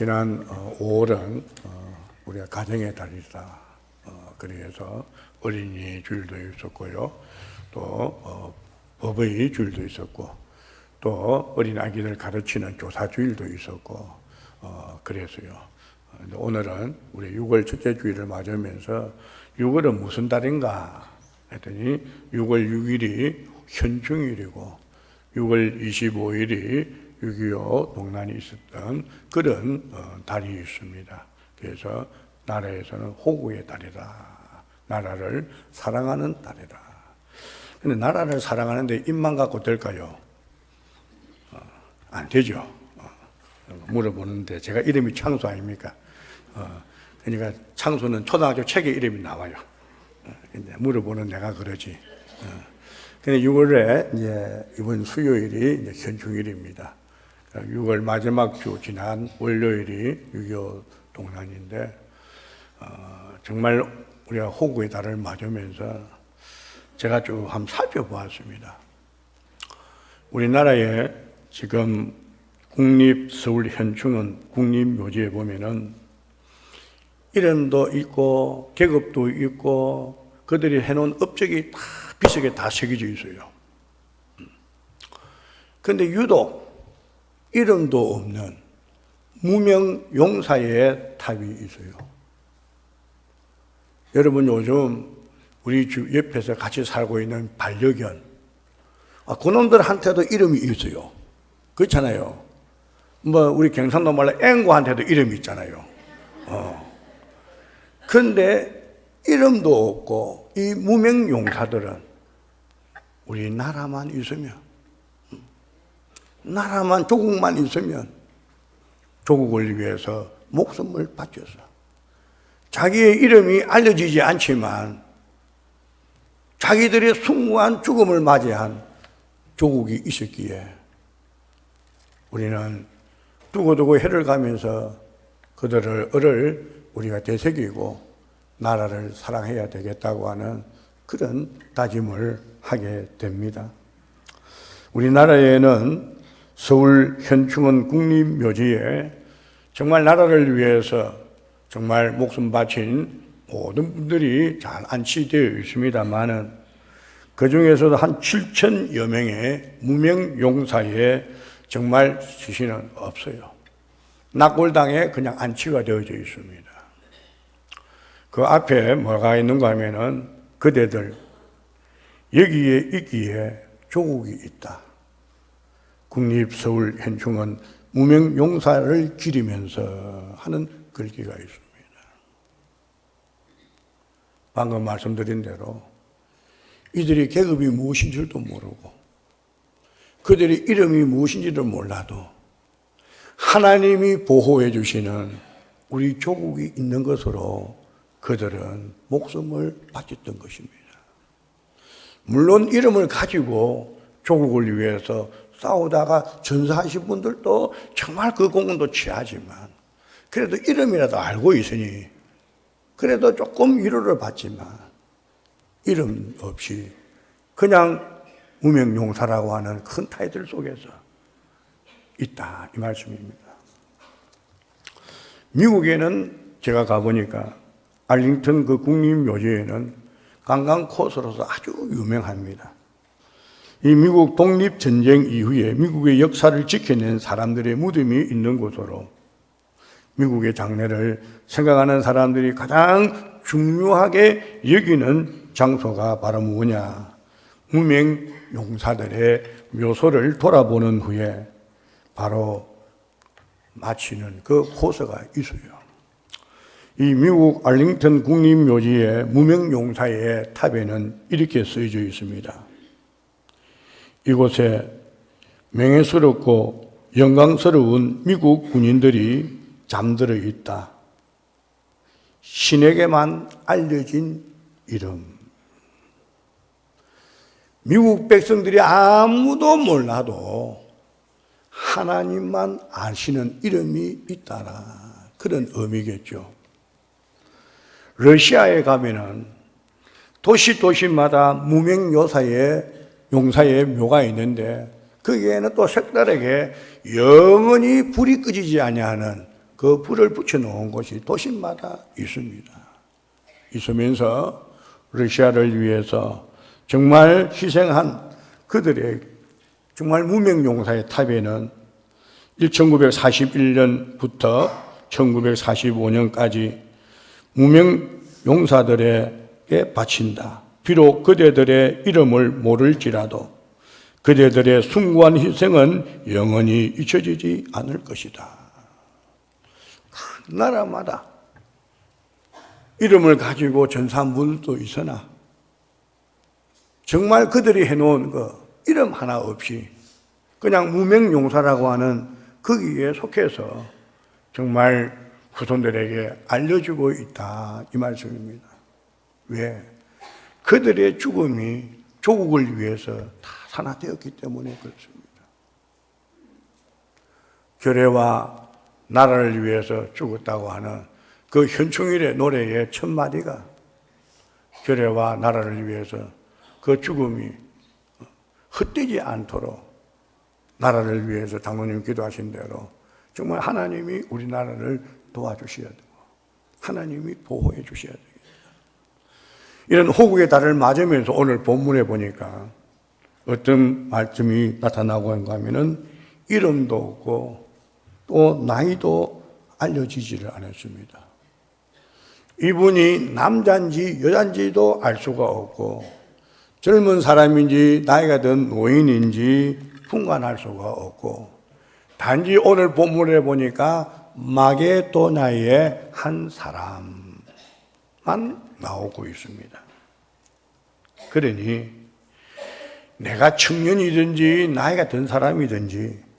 지난 5월은 우리가 가정의 달이다. 그래서 어린이 주일도 있었고요. 또 법의 주일도 있었고, 또 어린 아기들 가르치는 교사 주일도 있었고, 그래서요. 오늘은 우리 6월 첫째 주일을 맞으면서 6월은 무슨 달인가 했더니 6월 6일이 현충일이고 6월 25일이 6.25 동란이 있었던 그런 달이 있습니다. 그래서 나라에서는 호국의 달이다. 나라를 사랑하는 달이다. 근데 나라를 사랑하는데 입만 갖고 될까요? 안 되죠. 물어보는데 제가 이름이 창수 아닙니까? 그러니까 창수는 초등학교 책에 이름이 나와요. 근데 물어보는 내가 그러지. 근데 6월에 이제 이번 수요일이 이제 현충일입니다. 6월 마지막 주 지난 월요일이 6.25 동란인데 정말 우리가 호국의 달을 맞으면서 제가 쭉 한번 살펴보았습니다. 우리나라에 지금 국립서울현충원 국립묘지에 보면은 이름도 있고 계급도 있고 그들이 해놓은 업적이 다 비석에 다 새겨져 있어요. 그런데 유독 이름도 없는 무명 용사의 탑이 있어요. 여러분 요즘 우리 주 옆에서 같이 살고 있는 반려견, 그놈들한테도 이름이 있어요. 그렇잖아요. 우리 경상도 말로 앵구한테도 이름이 있잖아요. 그런데 이름도 없고 이 무명 용사들은 우리나라만 있으면, 나라만 조국만 있으면 조국을 위해서 목숨을 바쳐서 자기의 이름이 알려지지 않지만 자기들의 숭고한 죽음을 맞이한 조국이 있었기에 우리는 두고두고 해를 가면서 그들을 우리가 되새기고 나라를 사랑해야 되겠다고 하는 그런 다짐을 하게 됩니다. 우리나라에는 서울 현충원 국립묘지에 정말 나라를 위해서 정말 목숨 바친 모든 분들이 잘 안치되어 있습니다만은 그 중에서도 한 7,000여 명의 무명 용사의 정말 시신은 없어요. 낙골당에 그냥 안치가 되어져 있습니다. 그 앞에 뭐가 있는가 하면은 그대들 여기에 있기에 조국이 있다. 국립서울현충원 무명용사를 기리면서 하는 글귀가 있습니다. 방금 말씀드린 대로 이들이 계급이 무엇인 줄도 모르고 그들의 이름이 무엇인지도 몰라도 하나님이 보호해 주시는 우리 조국이 있는 것으로 그들은 목숨을 바쳤던 것입니다. 물론 이름을 가지고 조국을 위해서 싸우다가 전사하신 분들도 정말 그 공헌도 취하지만 그래도 이름이라도 알고 있으니 그래도 조금 위로를 받지만 이름 없이 그냥 무명용사라고 하는 큰 타이틀 속에서 있다 이 말씀입니다. 미국에는 제가 가보니까 알링턴 그 국립묘지에는 관광 코스로서 아주 유명합니다. 이 미국 독립전쟁 이후에 미국의 역사를 지켜낸 사람들의 무덤이 있는 곳으로 미국의 장래를 생각하는 사람들이 가장 중요하게 여기는 장소가 바로 뭐냐? 무명 용사들의 묘소를 돌아보는 후에 바로 마치는 그 코스가 있어요. 이 미국 알링턴 국립묘지의 무명 용사의 탑에는 이렇게 쓰여져 있습니다. 이곳에 명예스럽고 영광스러운 미국 군인들이 잠들어 있다. 신에게만 알려진 이름. 미국 백성들이 아무도 몰라도 하나님만 아시는 이름이 있다라. 그런 의미겠죠. 러시아에 가면은 도시마다 무명 용사의 묘가 있는데 거기에는 또 색다르게 영원히 불이 꺼지지 아니하는 그 불을 붙여놓은 곳이 도시마다 있습니다. 있으면서 러시아를 위해서 정말 희생한 그들의 정말 무명용사의 탑에는 1941년부터 1945년까지 무명용사들에게 바친다. 비록 그대들의 이름을 모를지라도 그대들의 숭고한 희생은 영원히 잊혀지지 않을 것이다. 나라마다 이름을 가지고 전사물도 있으나 정말 그들이 해놓은 이름 하나 없이 그냥 무명용사라고 하는 거기에 속해서 정말 후손들에게 알려주고 있다, 이 말씀입니다. 왜? 그들의 죽음이 조국을 위해서 다 산화되었기 때문에 그렇습니다. 교회와 나라를 위해서 죽었다고 하는 그 현충일의 노래의 첫 마디가 교회와 나라를 위해서 그 죽음이 헛되지 않도록 나라를 위해서 장로님 기도하신 대로 정말 하나님이 우리나라를 도와주셔야 되고 하나님이 보호해 주셔야 되겠다. 이런 호국의 달을 맞으면서 오늘 본문에 보니까 어떤 말씀이 나타나고 있는가 하면은 이름도 없고 또 나이도 알려지지를 않았습니다. 이분이 남자인지 여자인지도 알 수가 없고 젊은 사람인지 나이가 든 노인인지 분간할 수가 없고 단지 오늘 본문에 보니까 마게도냐의 한 사람만 나오고 있습니다. 그러니 내가 청년이든지 나이가 든 사람이든지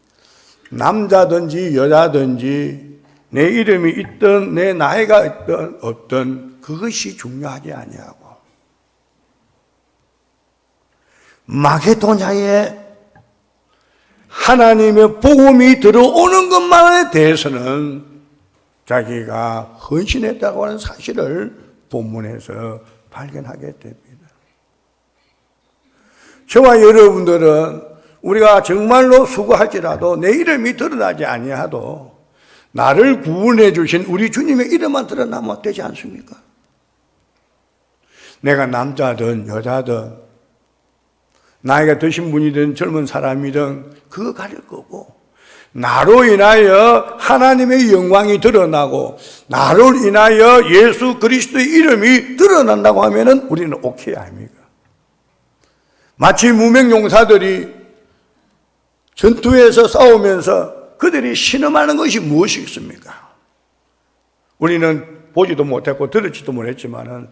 남자든지 여자든지 내 이름이 있든 내 나이가 있든 없든 그것이 중요하지 아니하고 마게도냐에 하나님의 복음이 들어오는 것만에 대해서는 자기가 헌신했다고 하는 사실을 본문에서 발견하게 됩니다. 저와 여러분들은 우리가 정말로 수고할지라도 내 이름이 드러나지 아니하도 나를 구원해 주신 우리 주님의 이름만 드러나면 되지 않습니까? 내가 남자든 여자든 나이가 드신 분이든 젊은 사람이든 그거 가릴 거고 나로 인하여 하나님의 영광이 드러나고 나로 인하여 예수 그리스도의 이름이 드러난다고 하면은 우리는 오케이 아닙니까? 마치 무명용사들이 전투에서 싸우면서 그들이 신음하는 것이 무엇이겠습니까? 우리는 보지도 못했고 들었지도 못했지만은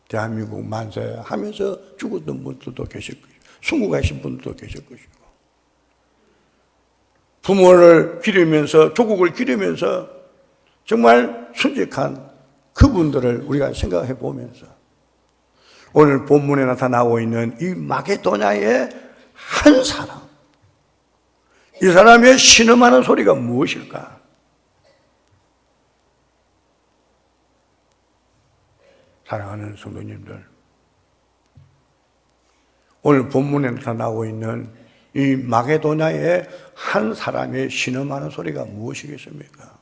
대한민국 만세 하면서 죽었던 분들도 계실 것이고 순국하신 분들도 계실 것이고 부모를 기르면서 조국을 기르면서 정말 순직한 그분들을 우리가 생각해 보면서 오늘 본문에 나타나고 있는 이 마게도냐의 한 사람, 이 사람의 신음하는 소리가 무엇일까? 사랑하는 성도님들, 오늘 본문에 나타나고 있는 이 마게도냐의 한 사람의 신음하는 소리가 무엇이겠습니까?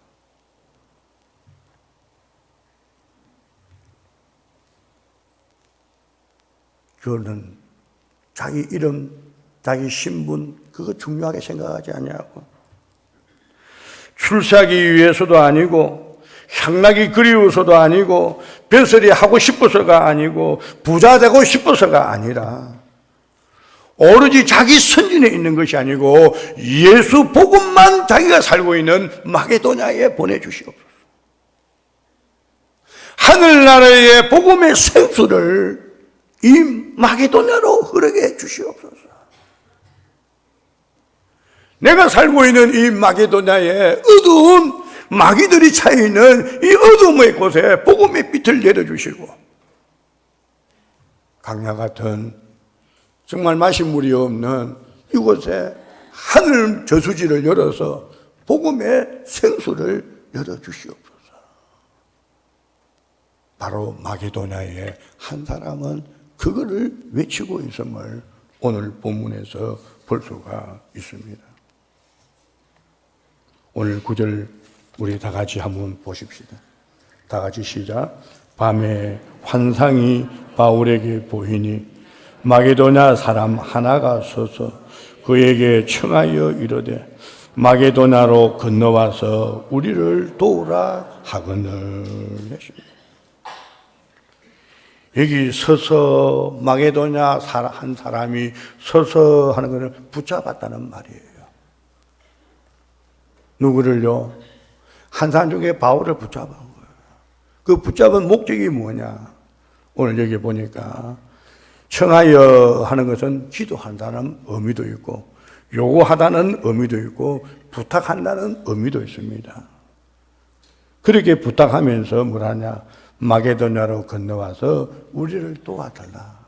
그거는 자기 이름, 자기 신분 그거 중요하게 생각하지 아니하고 출세하기 위해서도 아니고 향락이 그리워서도 아니고 벼슬이 하고 싶어서가 아니고 부자 되고 싶어서가 아니라 오로지 자기 선진에 있는 것이 아니고 예수 복음만 자기가 살고 있는 마게도냐에 보내주시옵소서. 하늘나라의 복음의 생수를 이 마게도냐로 흐르게 해 주시옵소서. 내가 살고 있는 이 마게도냐에 어두운 마귀들이 차있는 이 어둠의 곳에 복음의 빛을 내려주시고 강야 같은 정말 마실 물이 없는 이곳에 하늘 저수지를 열어서 복음의 생수를 열어주시옵소서. 바로 마게도냐의 한 사람은 그거를 외치고 있음을 오늘 본문에서 볼 수가 있습니다. 오늘 9절 우리 다 같이 한번 보십시다. 다 같이 시작. 밤에 환상이 바울에게 보이니 마게도냐 사람 하나가 서서 그에게 청하여 이르되 마게도냐로 건너와서 우리를 도우라 하거늘 했습니다. 여기 서서 마게도냐 한 사람이 서서 하는 것을 붙잡았다는 말이에요. 누구를요? 한 사람 중에 바울을 붙잡은 거예요. 그 붙잡은 목적이 뭐냐? 오늘 여기 보니까 청하여 하는 것은 기도한다는 의미도 있고 요구하다는 의미도 있고 부탁한다는 의미도 있습니다. 그렇게 부탁하면서 뭐라냐? 마게도냐로 건너와서 우리를 도와달라.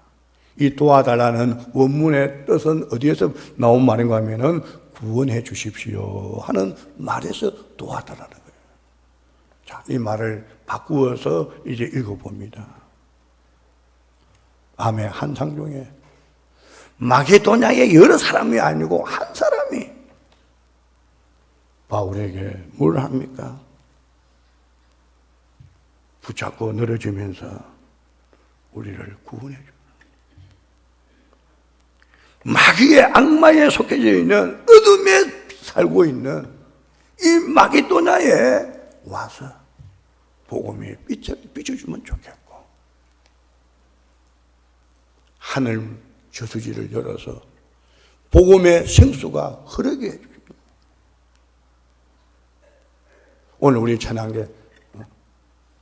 이 도와달라는 원문의 뜻은 어디에서 나온 말인가 하면은 구원해 주십시오 하는 말에서 도와달라는 거예요. 자, 이 말을 바꾸어서 이제 읽어봅니다. 밤에 한상 중에 마게도냐의 여러 사람이 아니고 한 사람이 바울에게 뭘 합니까? 붙잡고 늘어지면서 우리를 구원해 줘. 마귀의 악마에 속해져 있는 어둠에 살고 있는 이 마게도냐에 와서 복음이 비춰주면 좋겠고 하늘 저수지를 열어서 복음의 생수가 흐르게 해주십니다. 오늘 우리 찬양대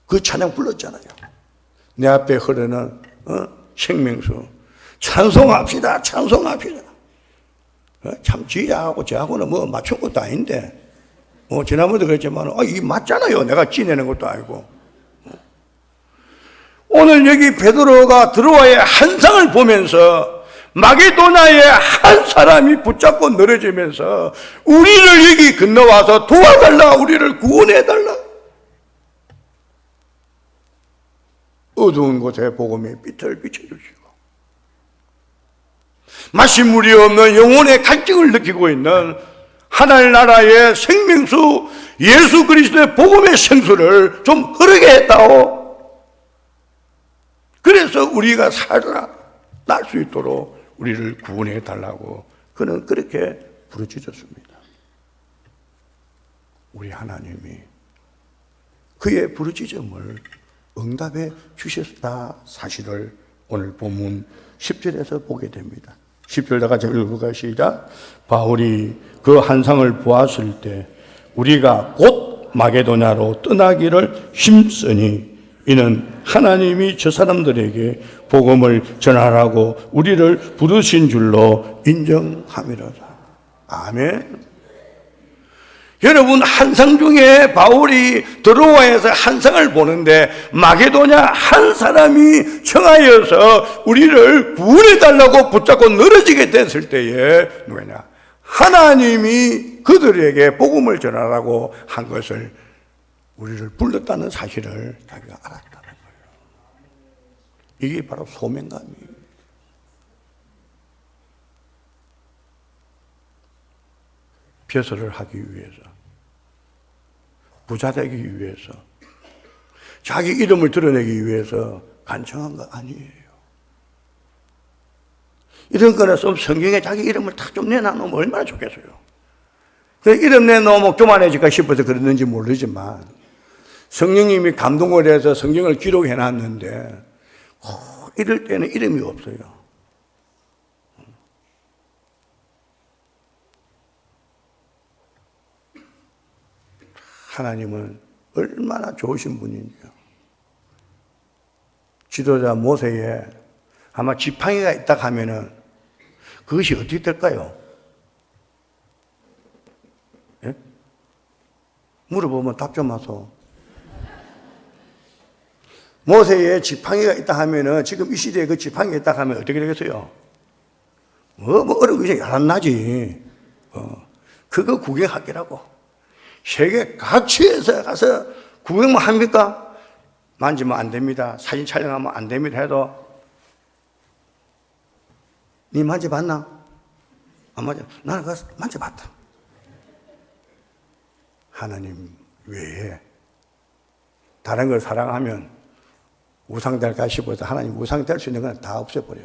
그 찬양 불렀잖아요. 내 앞에 흐르는 생명수 찬송합시다. 찬송합시다. 참 지하고 저하고는 뭐 맞춘 것도 아닌데 지난번에도 그랬지만 이 맞잖아요. 내가 지내는 것도 아니고. 오늘 여기 베드로가 들어와의 환상을 보면서 마게도냐의 한 사람이 붙잡고 늘어지면서 우리를 여기 건너와서 도와달라. 우리를 구원해달라. 어두운 곳에 복음의 빛을 비춰주시고 마실 물이 없는 영혼의 갈증을 느끼고 있는 하나님 나라의 생명수 예수 그리스도의 복음의 생수를 좀 흐르게 했다오. 그래서 우리가 살아날 수 있도록 우리를 구원해 달라고 그는 그렇게 부르짖었습니다. 우리 하나님이 그의 부르짖음을 응답해 주셨다 사실을 오늘 본문 10절에서 보게 됩니다. 10절 다 같이 읽어볼까요? 시작. 바울이 그 환상을 보았을 때 우리가 곧 마게도냐로 떠나기를 힘쓰니 이는 하나님이 저 사람들에게 복음을 전하라고 우리를 부르신 줄로 인정함이로다. 아멘. 여러분 환상 중에 바울이 드로아에서 환상을 보는데 마게도냐 한 사람이 청하여서 우리를 구원해달라고 붙잡고 늘어지게 됐을 때에 누구냐? 하나님이 그들에게 복음을 전하라고 한 것을 우리를 불렀다는 사실을 자기가 알았다는 거예요. 이게 바로 소명감이에요. 벼슬을 하기 위해서, 부자 되기 위해서, 자기 이름을 드러내기 위해서 간청한 거 아니에요. 이런 거는 성경에 자기 이름을 딱 좀 내놔놓으면 얼마나 좋겠어요. 이름 내놓으면 교만해질까 싶어서 그랬는지 모르지만 성령님이 감동을 해서 성경을 기록해놨는데 이럴 때는 이름이 없어요. 하나님은 얼마나 좋으신 분인지요. 지도자 모세에 아마 지팡이가 있다 하면은 그것이 어떻게 될까요? 예? 물어보면 답 좀 하소. 모세에 지팡이가 있다 하면은 지금 이 시대에 그 지팡이가 있다 하면 어떻게 되겠어요? 뭐 어려운 것이 야란나지. 그거 구경하기라고. 세계 각지에서 가서 구경만 합니까? 만지면 안 됩니다. 사진 촬영하면 안 됩니다 해도 니 만져봤나? 안 만져. 나는 그거 만져봤다. 하나님 외에 다른 걸 사랑하면 우상 될까 싶어서 하나님 우상 될 수 있는 건 다 없애버려.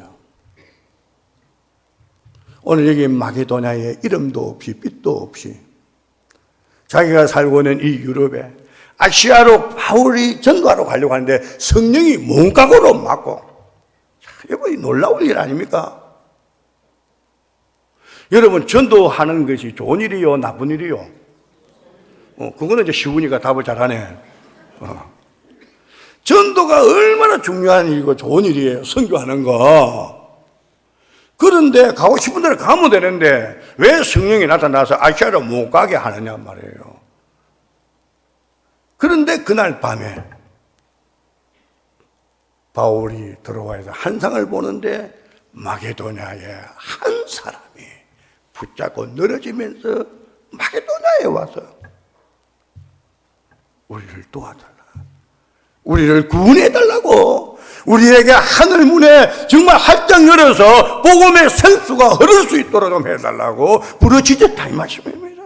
오늘 여기 마게도냐에 이름도 없이 빛도 없이 자기가 살고 있는 이 유럽에 아시아로 바울이 전도하러 가려고 하는데 성령이 몸각으로 막고, 여러분 놀라운 일 아닙니까? 여러분 전도하는 것이 좋은 일이요 나쁜 일이요? 그거는 이제 쉬우니까 답을 잘하네. 전도가 얼마나 중요한 일이고 좋은 일이에요, 선교하는 거. 그런데 가고 싶은 데를 가면 되는데 왜 성령이 나타나서 아시아로 못 가게 하느냐 말이에요. 그런데 그날 밤에 바울이 들어와서 환상을 보는데 마게도냐의 한 사람이 붙잡고 늘어지면서 마게도냐에 와서 우리를 도와달라, 우리를 구원해달라고, 우리에게 하늘 문에 정말 활짝 열어서 복음의 생수가 흐를 수 있도록 좀 해달라고 부르짖었다, 이 말씀입니다.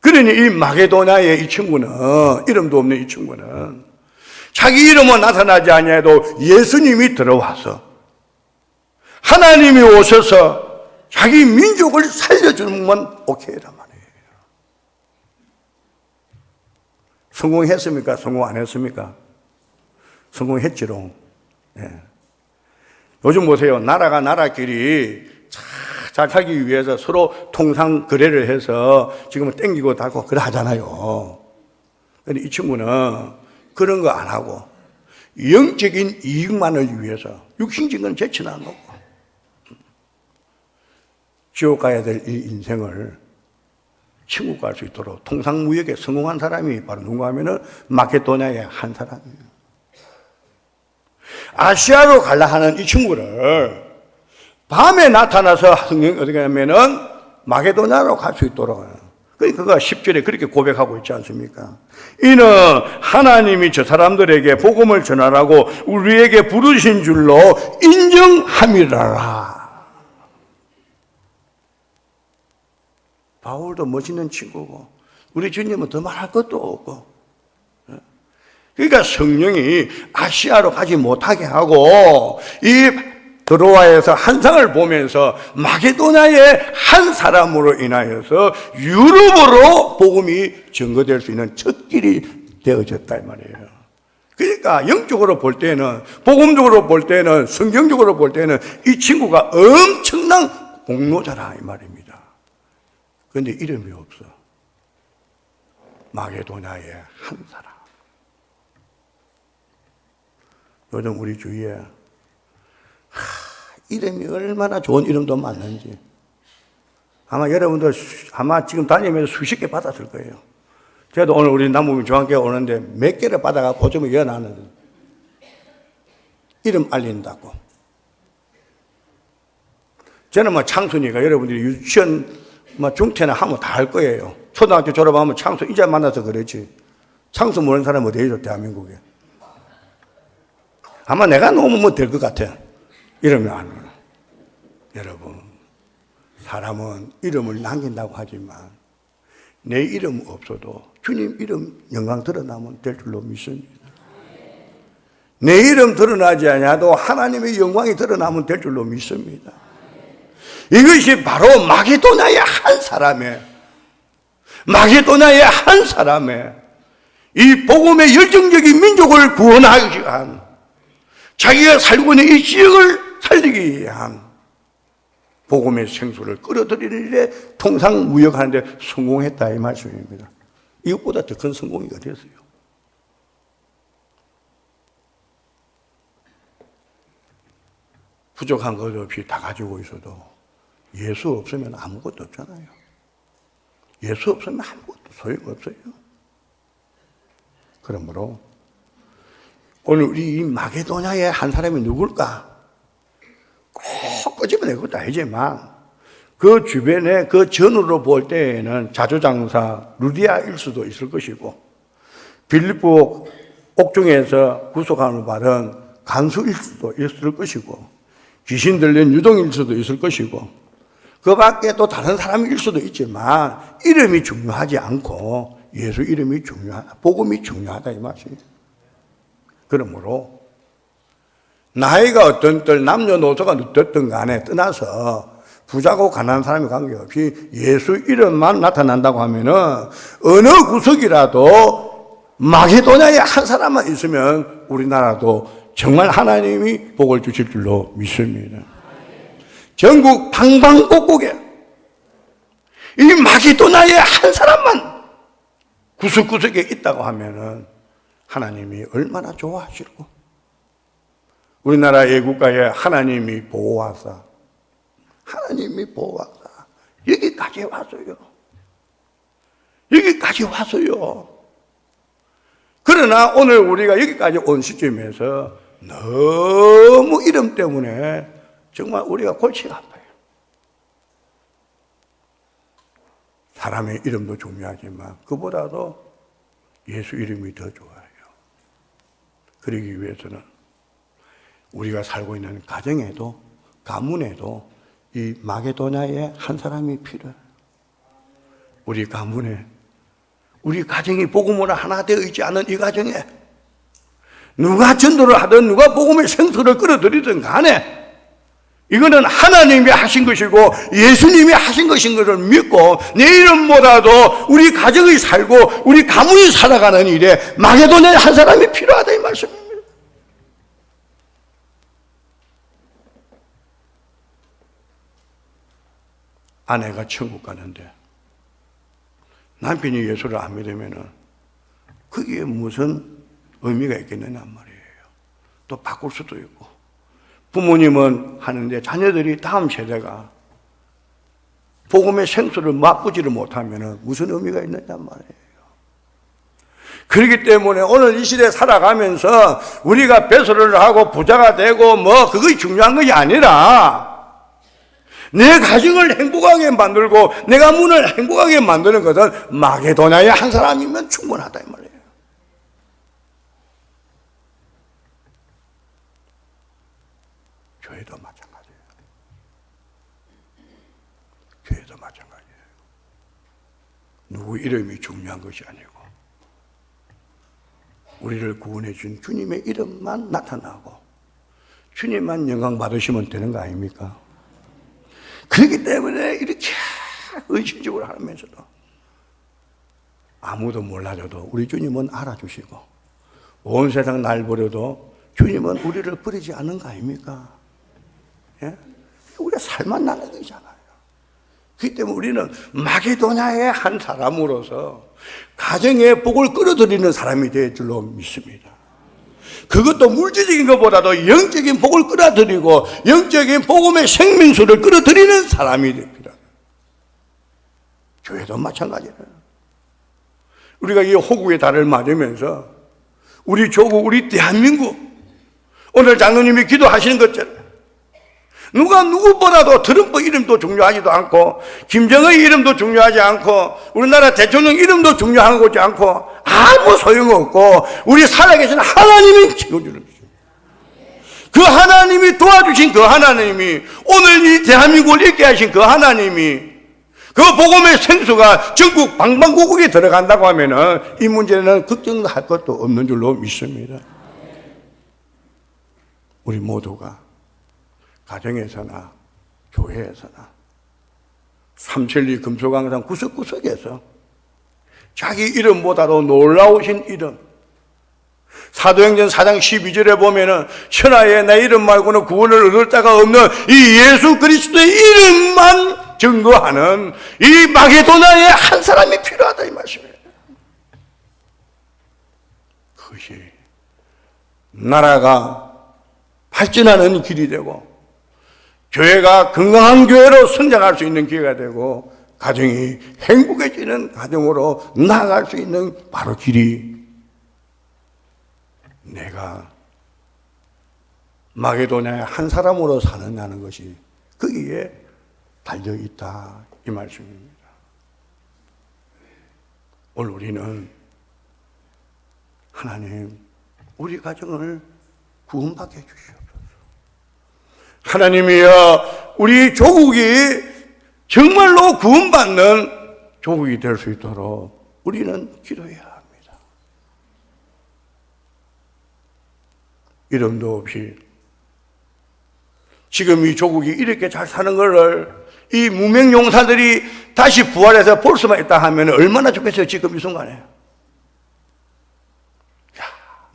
그러니 이 마게도냐의 이 친구는, 이름도 없는 이 친구는 자기 이름은 나타나지 아니해도 예수님이 들어와서 하나님이 오셔서 자기 민족을 살려주는 건 오케이란 말이에요. 성공했습니까? 성공 안 했습니까? 성공했지롱. 예. 요즘 보세요. 나라가 나라끼리 잘 살기 위해서 서로 통상 거래를 해서 지금은 땡기고 달고 그래 하잖아요. 근데 이 친구는 그런 거 안 하고 영적인 이익만을 위해서 육신적인 건 제치는 안 놓고 지옥 가야 될 이 인생을 천국 갈 수 있도록 통상무역에 성공한 사람이 바로 누가 하면은 마게도냐의 한 사람이에요. 아시아로 가려 하는 이 친구를 밤에 나타나서 성경이 어떻게 하냐면은 마게도냐로 갈 수 있도록, 그가 10절에 그렇게 고백하고 있지 않습니까? 이는 하나님이 저 사람들에게 복음을 전하라고 우리에게 부르신 줄로 인정함이라라. 바울도 멋있는 친구고 우리 주님은 더 말할 것도 없고, 그러니까 성령이 아시아로 가지 못하게 하고 이 드로아에서 환상을 보면서 마게도냐의 한 사람으로 인하여서 유럽으로 복음이 전거될 수 있는 첫 길이 되어졌다 이 말이에요. 그러니까 영적으로 볼 때는, 복음적으로 볼 때는, 성경적으로 볼 때는 이 친구가 엄청난 공로자라 이 말입니다. 그런데 이름이 없어. 마게도냐의 한 사람. 요즘 우리 주위에 이름이 얼마나 좋은 이름도 많은지 아마 여러분들 지금 다니면서 수십 개 받았을 거예요. 저도 오늘 우리 남부민 중앙교회 오는데 몇 개를 받아가 보조면 연하는 이름 알린다고. 저는 뭐 창순이가 여러분들이 유치원 중퇴나 하면 다 할 거예요. 초등학교 졸업하면 창수 이제 만나서 그렇지. 창수 모르는 사람 어디에 있어, 대한민국에. 아마 내가 놓으면 될 것 같아. 이러면 안 해요. 여러분, 사람은 이름을 남긴다고 하지만 내 이름 없어도 주님 이름 영광 드러나면 될 줄로 믿습니다. 내 이름 드러나지 않아도 하나님의 영광이 드러나면 될 줄로 믿습니다. 이것이 바로 마게도냐의 한 사람의 이 복음의 열정적인 민족을 구원하기 위한, 자기가 살고 있는 이 지역을 살리기 위한 복음의 생수를 끌어들이는 일에 통상무역하는 데 성공했다 이 말씀입니다. 이것보다 더 큰 성공이 어디였어요? 부족한 것 없이 다 가지고 있어도 예수 없으면 아무것도 없잖아요. 예수 없으면 아무것도 소용없어요. 그러므로 오늘 우리 이 마게도냐의 한 사람이 누굴까? 꼭 끄집어낼 것도 아니지만 그 주변에 그 전후로 볼 때에는 자주장사 루디아일 수도 있을 것이고, 빌립보 옥중에서 구속함을 받은 간수일 수도 있을 것이고, 귀신 들린 유동일 수도 있을 것이고, 그 밖에 또 다른 사람일 수도 있지만 이름이 중요하지 않고 예수 이름이 중요하다, 복음이 중요하다 이 말씀이에요. 그러므로 나이가 어떤들 남녀노소가 어떻든 간에 떠나서 부자고 가난한 사람이 관계없이 예수 이름만 나타난다고 하면은 어느 구석이라도 마게도냐에 한 사람만 있으면 우리나라도 정말 하나님이 복을 주실 줄로 믿습니다. 전국 방방곡곡에 이 마게도냐에 한 사람만 구석구석에 있다고 하면은 하나님이 얼마나 좋아하시고 우리나라 애국가에 하나님이 보호하사 하나님이 보호하사 여기까지 왔어요. 여기까지 왔어요. 그러나 오늘 우리가 여기까지 온 시점에서 너무 이름 때문에 정말 우리가 골치가 아파요. 사람의 이름도 중요하지만 그보다도 예수 이름이 더 좋아요. 그러기 위해서는 우리가 살고 있는 가정에도 가문에도 이 마게도냐에 한 사람이 필요해요. 우리 가문에 우리 가정이 복음으로 하나 되어 있지 않은 이 가정에 누가 전도를 하든 누가 복음의 생수를 끌어들이든 간에 이거는 하나님이 하신 것이고 예수님이 하신 것인 것을 믿고 내 이름보다도 우리 가정이 살고 우리 가문이 살아가는 일에 마게도냐에 한 사람이 필요하다 이 말씀입니다. 아내가 천국 가는데 남편이 예수를 안 믿으면은 그게 무슨 의미가 있겠느냐 말이에요. 또 바꿀 수도 있고 부모님은 하는데 자녀들이 다음 세대가 복음의 생수를 맛보지를 못하면은 무슨 의미가 있느냐 말이에요. 그렇기 때문에 오늘 이 시대에 살아가면서 우리가 배설을 하고 부자가 되고 뭐 그게 중요한 것이 아니라 내 가정을 행복하게 만들고 내 가문을 행복하게 만드는 것은 마게도냐에 한 사람이면 충분하다 이 말이에요. 교회도 마찬가지예요. 교회도 마찬가지예요. 누구 이름이 중요한 것이 아니고 우리를 구원해 준 주님의 이름만 나타나고 주님만 영광 받으시면 되는 거 아닙니까? 그렇기 때문에 이렇게 의심적으로 하면서도 아무도 몰라줘도 우리 주님은 알아주시고 온 세상 날 버려도 주님은 우리를 버리지 않는 거 아닙니까? 예? 우리가 살만 나는 거잖아요. 그렇기 때문에 우리는 마게도냐의 한 사람으로서 가정의 복을 끌어들이는 사람이 될 줄로 믿습니다. 그것도 물질적인 것보다도 영적인 복을 끌어들이고 영적인 복음의 생명수를 끌어들이는 사람이 됩니다. 교회도 마찬가지예요. 우리가 이 호국의 달을 맞으면서 우리 조국, 우리 대한민국 오늘 장로님이 기도하시는 것처럼 누가 누구보다도 트럼프 이름도 중요하지도 않고 김정의 이름도 중요하지 않고 우리나라 대통령 이름도 중요한 거지 않고 아무 소용없고 우리 살아계신 하나님이 지켜주는 것입니다. 그 하나님이 도와주신 그 하나님이 오늘 이 대한민국을 있게 하신 그 하나님이 그 복음의 생수가 전국 방방곡곡에 들어간다고 하면은 이 문제는 걱정할 것도 없는 줄로 믿습니다. 우리 모두가 가정에서나 교회에서나 삼천리 금속강산 구석구석에서 자기 이름보다도 놀라우신 이름 사도행전 4장 12절에 보면은 천하에 내 이름 말고는 구원을 얻을 자가 없는 이 예수 그리스도의 이름만 증거하는 이 마게도냐에 한 사람이 필요하다 이 말씀이에요. 그것이 나라가 발전하는 길이 되고 교회가 건강한 교회로 성장할 수 있는 기회가 되고 가정이 행복해지는 가정으로 나아갈 수 있는 바로 길이 내가 마게도냐의 한 사람으로 사느냐는 것이 거기에 달려있다 이 말씀입니다. 오늘 우리는 하나님 우리 가정을 구원받게 해주시옵소서. 하나님이여 우리 조국이 정말로 구원받는 조국이 될 수 있도록 우리는 기도해야 합니다. 이름도 없이 지금 이 조국이 이렇게 잘 사는 것을 이 무명용사들이 다시 부활해서 볼 수만 있다 하면 얼마나 좋겠어요. 지금 이 순간에. 야,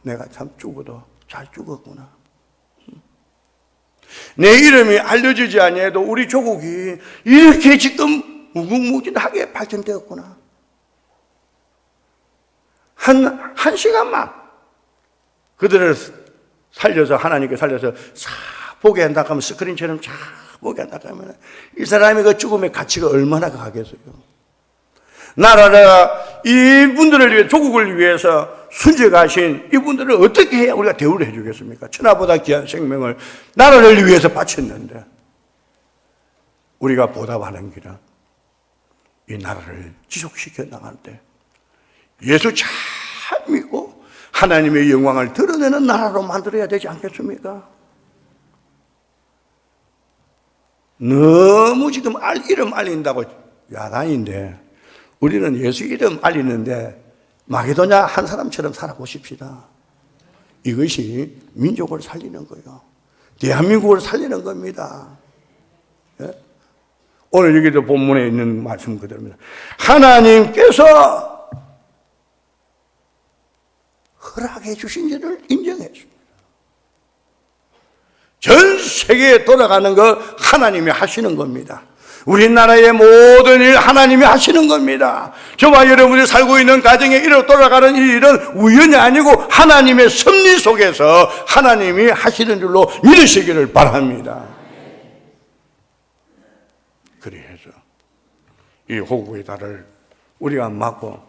내가 참 죽어도 잘 죽었구나. 내 이름이 알려지지 아니해도 우리 조국이 이렇게 지금 무궁무진하게 발전되었구나. 한 시간만 그들을 살려서, 하나님께 살려서 싹 보게 한다 하면, 스크린처럼 쫙 보게 한다 하면 이 사람의 그 죽음의 가치가 얼마나 가겠어요. 나라가 이분들을 위해, 조국을 위해서 순직하신 이분들을 어떻게 해야 우리가 대우를 해주겠습니까? 천하보다 귀한 생명을 나라를 위해서 바쳤는데, 우리가 보답하는 길은 이 나라를 지속시켜 나갈 때 예수 잘 믿고 하나님의 영광을 드러내는 나라로 만들어야 되지 않겠습니까? 너무 지금 이름 알린다고 야단인데, 우리는 예수 이름 알리는데 마게도냐 한 사람처럼 살아보십시다. 이것이 민족을 살리는 거예요. 대한민국을 살리는 겁니다. 예? 오늘 여기도 본문에 있는 말씀 그대로입니다. 하나님께서 허락해 주신 일을 인정했습니다. 전 세계에 돌아가는 거 하나님이 하시는 겁니다. 우리나라의 모든 일 하나님이 하시는 겁니다. 저와 여러분이 살고 있는 가정에 이렇게 돌아가는 이 일은 우연이 아니고 하나님의 섭리 속에서 하나님이 하시는 줄로 믿으시기를 바랍니다. 그래서 이 호국의 달을 우리가 맞고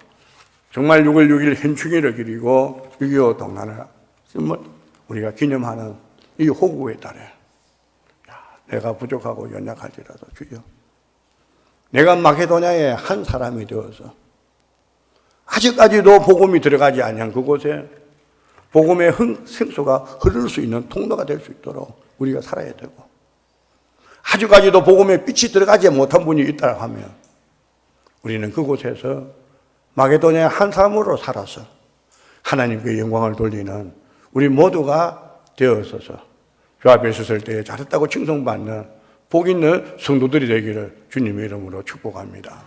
정말 6월 6일 현충일을 기리고 6.25 동란을 우리가 기념하는 이 호국의 달에, 내가 부족하고 연약할지라도 주여, 내가 마게도냐의 한 사람이 되어서 아직까지도 복음이 들어가지 아니한 그곳에 복음의 생수가 흐를 수 있는 통로가 될 수 있도록 우리가 살아야 되고, 아직까지도 복음의 빛이 들어가지 못한 분이 있다고 하면 우리는 그곳에서 마게도냐의 한 사람으로 살아서 하나님께 영광을 돌리는 우리 모두가 되어서서 주 앞에 섰을 때 잘했다고 칭송받는 복 있는 성도들이 되기를 주님의 이름으로 축복합니다.